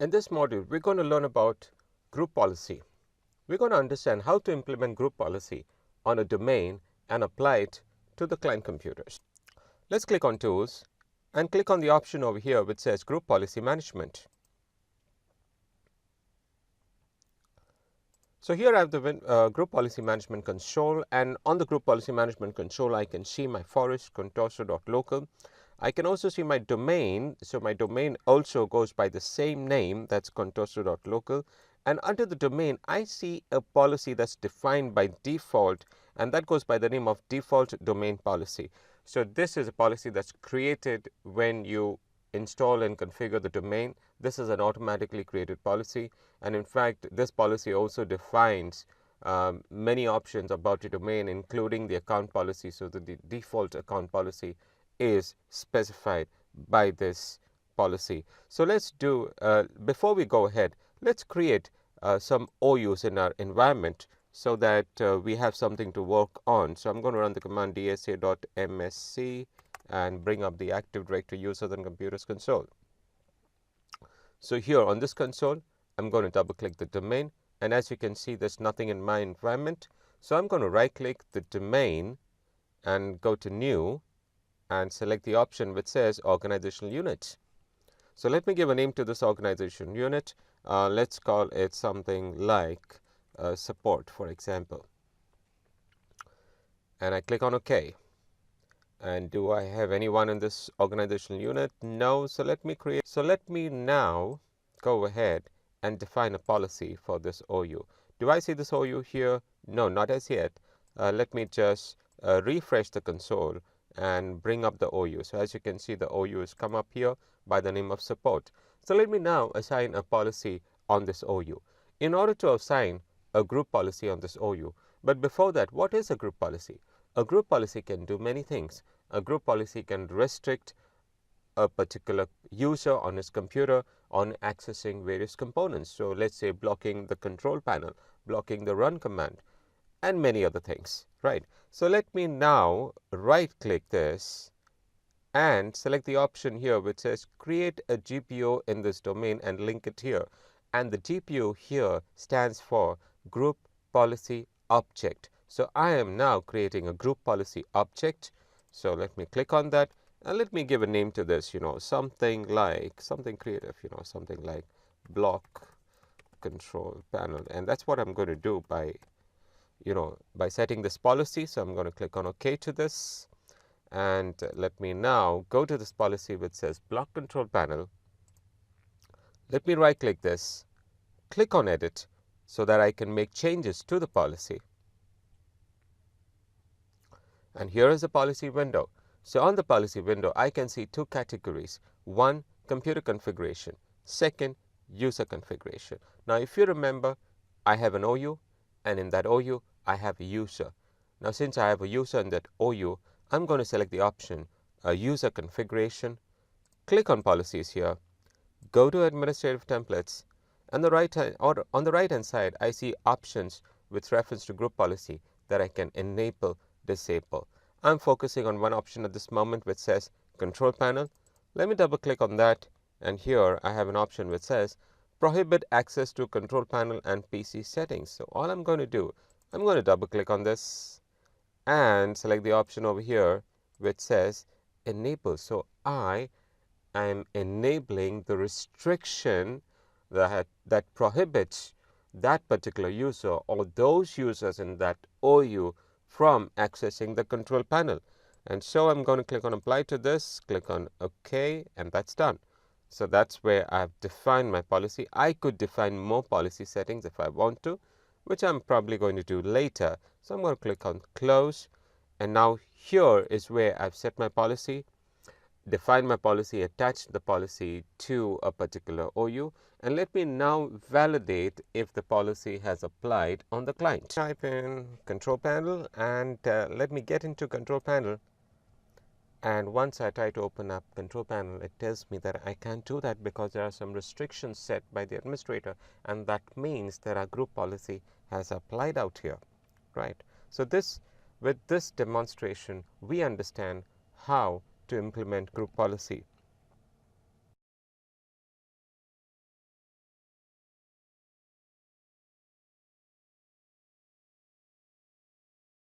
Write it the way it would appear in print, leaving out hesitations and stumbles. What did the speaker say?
In this module, we're going to learn about group policy. We're going to understand how to implement group policy on a domain and apply it to the client computers. Let's click on Tools and click on the option over here which says Group Policy Management. So here I have the Group Policy Management console, and on the Group Policy Management console I can see my forest contoso.local. I can also see my domain, so my domain also goes by the same name, that's contoso.local, and under the domain I see a policy that's defined by default, and that goes by the name of default domain policy. So this is a policy that's created when you install and configure the domain. This is an automatically created policy, and in fact this policy also defines many options about your domain, including the account policy, so that the default account policy is specified by this policy. So let's do, before we go ahead, let's create some OUs in our environment so that we have something to work on. So I'm going to run the command dsa.msc and bring up the Active Directory users and computers console. So here on this console, I'm going to double click the domain, and as you can see there's nothing in my environment. So I'm going to right click the domain and go to New and select the option which says Organizational Unit. So let me give a name to this organization unit. Let's call it something like support, for example. And I click on OK. And do I have anyone in this organizational unit? No. So let me now go ahead and define a policy for this OU. Do I see this OU here? No, not as yet. Let me just refresh the console and bring up the OU. So as you can see, the OU has come up here by the name of support. So let me now assign a policy on this OU. In order to assign a group policy on this OU, but before that, what is a group policy? A group policy can do many things. A group policy can restrict a particular user on his computer on accessing various components. So let's say blocking the control panel, blocking the run command, and many other things, right? So let me now right click this and select the option here which says create a GPO in this domain and link it here. And the GPO here stands for Group Policy Object. So I am now creating a group policy object. So let me click on that and let me give a name to this, something creative, something like block control panel. And that's what I'm going to do by setting this policy. So I'm going to click on OK to this, and let me now go to this policy which says block control panel. Let me right click this, click on edit so that I can make changes to the policy. And here is the policy window. So on the policy window, I can see two categories. One, computer configuration. Second, user configuration. Now, if you remember, I have an OU, and in that OU, I have a user. Now, since I have a user in that OU, I'm going to select the option user configuration, click on policies here, go to administrative templates, and on the right hand side, I see options with reference to group policy that I can enable, disable. I'm focusing on one option at this moment which says control panel. Let me double click on that, and here I have an option which says prohibit access to control panel and PC settings. So all I'm going to do, I'm going to double click on this and select the option over here which says enable. So I am enabling the restriction that prohibits that particular user or those users in that OU from accessing the control panel. And so I'm going to click on apply to this, click on OK, and that's done. So that's where I've defined my policy. I could define more policy settings if I want to, which I'm probably going to do later. So I'm going to click on close, and now here is where I've set my policy, define my policy, attach the policy to a particular OU, and let me now validate if the policy has applied on the client. Type in control panel, and let me get into control panel. And once I try to open up control panel, it tells me that I can't do that because there are some restrictions set by the administrator, and that means that our group policy has applied out here, right? So with this demonstration, we understand how to implement group policy.